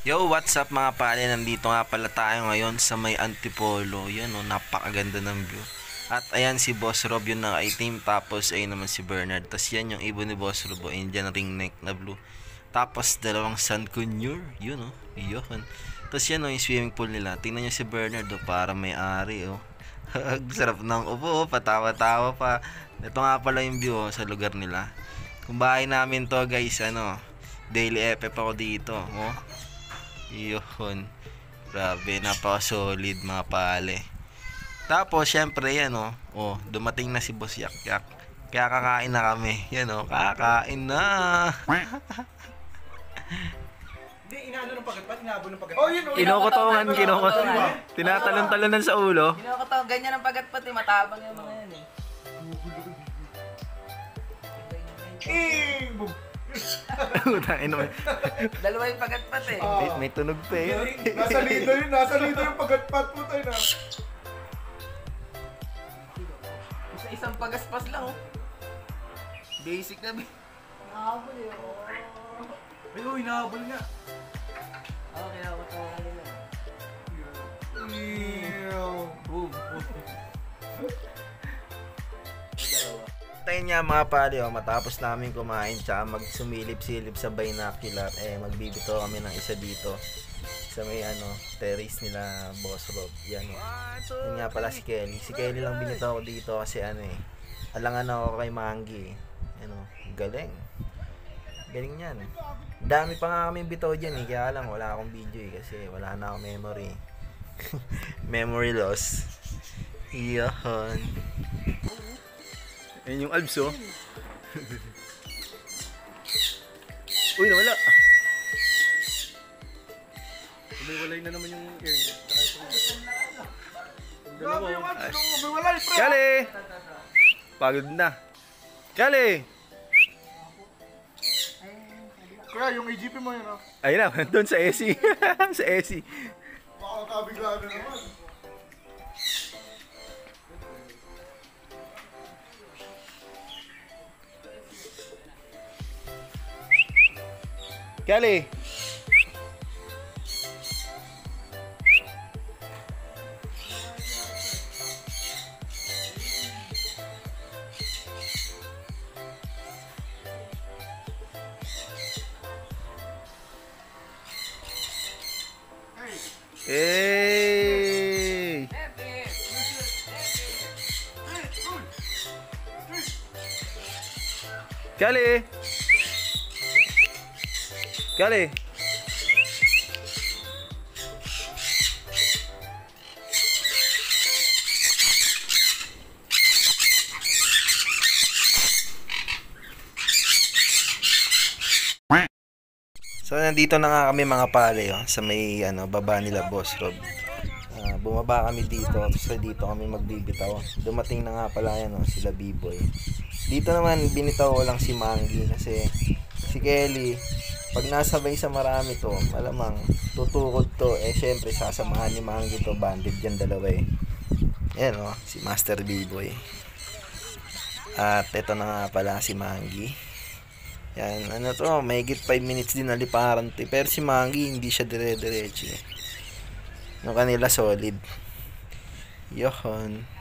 Yo, what's up mga pare? Nandito nga pala tayo ngayon sa may Antipolo. Yan o, napakaganda ng view. At ayan si Boss Rob yung naka-itim. Tapos ayun naman si Bernard. Tapos yan yung ibon ni Boss Rob, Indian ring neck na blue. Tapos dalawang Sun Conure. Yun o, yun. Tapos yan o, yung swimming pool nila. Tingnan nyo si Bernard o, para may-ari o. Sarap ng upo o, patawa-tawa pa. Ito nga pala yung view o, sa lugar nila. Kung bahay namin to guys, daily FF ako dito. Oh. Yun. Grabe, napaka-solid mga pale. Tapos, syempre, yan dumating na si Boss Yak Yak. Kaya kakain na kami. Yan kakain na. Hindi, inaano ng pagatpat, inaabo ng pagatpat. Oh, yun, Kinukutungan. Tinatalon-talon sa ulo. Kinukutaw, ganyan ang pagatpat eh, matabang yung mga yan eh. Boom! Utangin mo. Dalawa yung pagatpat eh. May tunog pa eh. Nasa lido yung pagatpat po tayo na. Isa-isang pagaspas lang oh. Basic na Nahabol eh oh. Ay, hinahabol nga. Oo, kinukutaw ka nila. Boom! Tayo nga mga pali matapos namin kumain tsaka magsumilip-silip sa binocular, magbibito kami ng isa dito sa may terrace nila Boss Rob. Yan yun nga pala si Kelly. Si Kelly lang binito ako dito kasi alangan ako kay Mangi. Galing. Galing yan. Dami pa nga kami bito dyan kaya lang wala akong video kasi wala na akong memory. Memory loss. Iyon. Ayan yung Alps Uy, nawala. Umiwalay na naman yung air. Grabe yung Alps, umiwalay, pre! Kali! Pagod na. Kali! Kaya yung AGP mo yun, Ayun na, doon sa AC. Sa AC. Baka kabigla na naman. Kali! Hey! Kali! Kali! So nandito na nga kami mga pare sa may baba nila Boss Rob. Bumaba kami dito tapos dito kami magbibitaw. Dumating na nga pala sila B-Boy. Dito naman binitaw ko lang si Mangi kasi si Kelly pag nasabay sa marami to malamang tutukod to syempre sasamahan ni Mangi to, banded yan dalawa Ayan si Master B-Boy. At ito na nga pala si Mangi. Yan, may higit 5 minutes din naliparan to. Pero si Mangi hindi siya dire-diretso yung kanila solid. Yohon.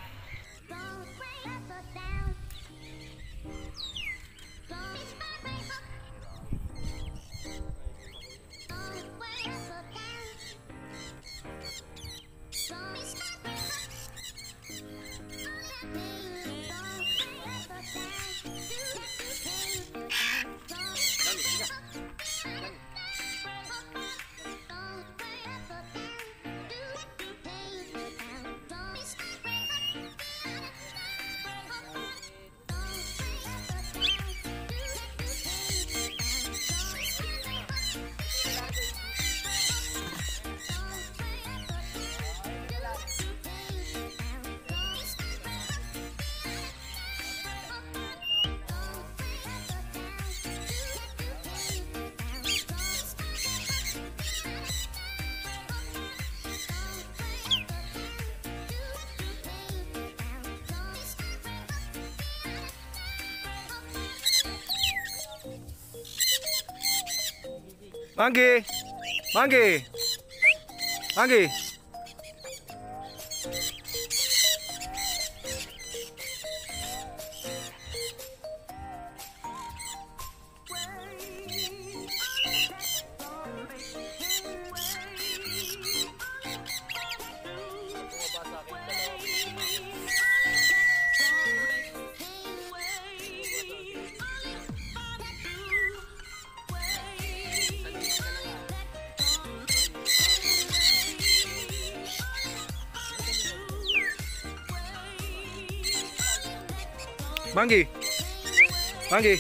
Mangi! Manggi! Manggi! Manggi! Manggi!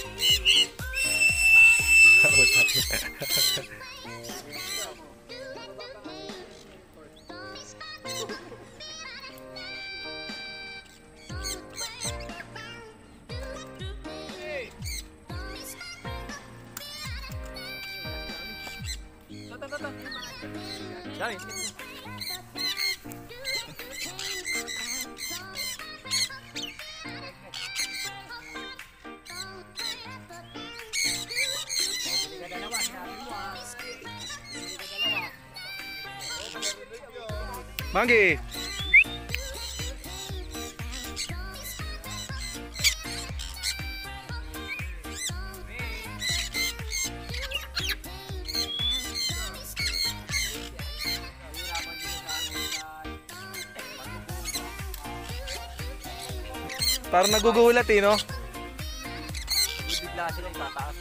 Manggi! Parang nagugulat eh, no? Bigla silang tataas.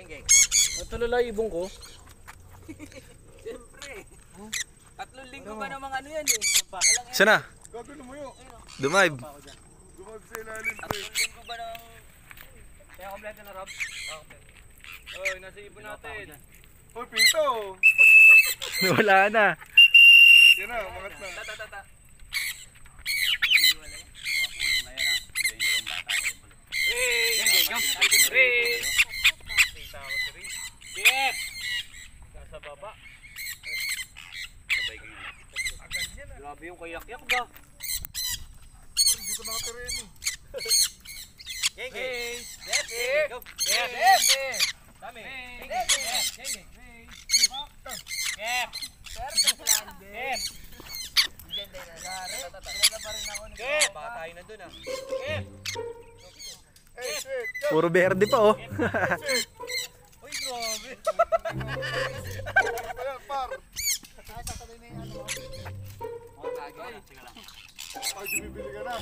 Geng. Natulala ibong ko. Siyempre. 3 linggo ba namang ano yan eh? Saan na? Gagano mo yun. Dumive. Gumag sa ilalim, pre. 3 linggo ba namang... Kaya kompleto na, Rob? Okay. Oy, nasa ibon natin. Hoy, Pito! Wala na. Yan na, umangat na. Tata. Grabe yung kayak-yak ba? Hindi ko nakatira yan eh. Geng. Go. Yes. Kami. Geng. Yep. Yep. Diyan tayo na. Sinala pa rin ako ni Batay na dun ah. Yep. Hey, shit! Puro berde pa oh. Uy, grabe. Ayan, par! Ay, bibili ka na.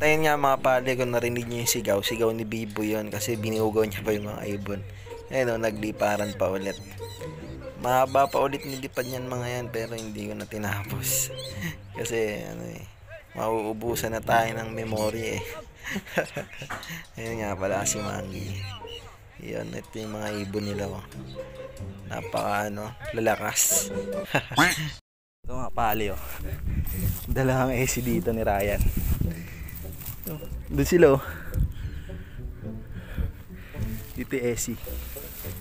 Ayun nga mga pare, kung narinig niyo yung sigaw ni Bibo yun kasi biniugaw niya pa yung mga ibon. Ayun o, nagliparan pa ulit. Mahaba pa ulit nilipad niyan mga yan pero hindi ko na tinapos. Kasi ano eh, mauubusan na tayo ng memory eh. Ayun nga pala si Manggi. Yun, ito yung mga ibon nila oh. Napaka lalakas. Ito mga pali oh. Dalawang AC dito ni Ryan. Doon sila oh. Dito AC.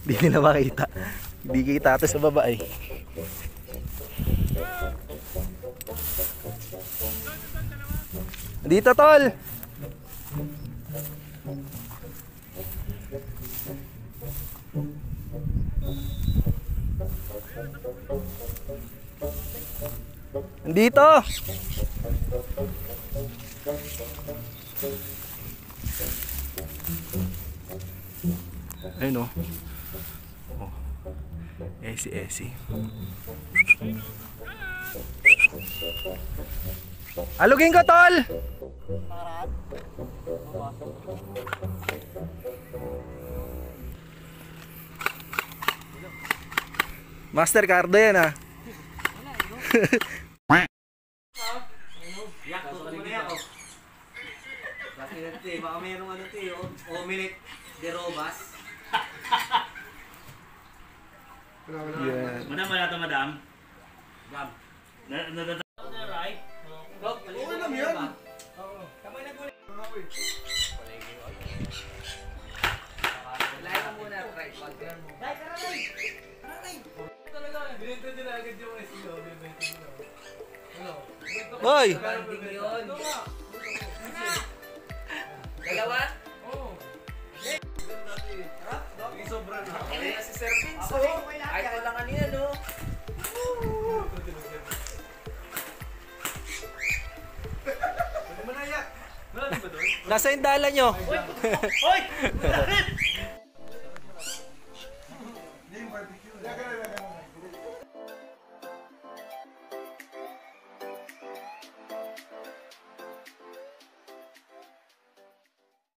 Hindi nila makita. Hindi kita ito sa baba eh. Dito tol. Dito. Ayun oh. Oh. Esi. Alugin ko tol. Master Cardo yan ah. Yak, tutuloy mo na ako. Kasi natin, baka mayroong ano ito yung omelette de robas. Yeah. Madam, wala to madam. Gam. Okay lang yan. Kamay nagbulit. Lahat mo muna, tripod. Dai, tara, Dai. Tara, Dai. Talaga, binenta din agad yung SEO. Binenta din ako. Ano? Hoy! Banding yun. Ito nga. Dalawa? Oo. Sobra na. Kaya si Sir Vince. Kahit walang ano yan, no? Pwede mo na yak. Meron ba doon? Nasa yung dala nyo? Hoy! Bakit?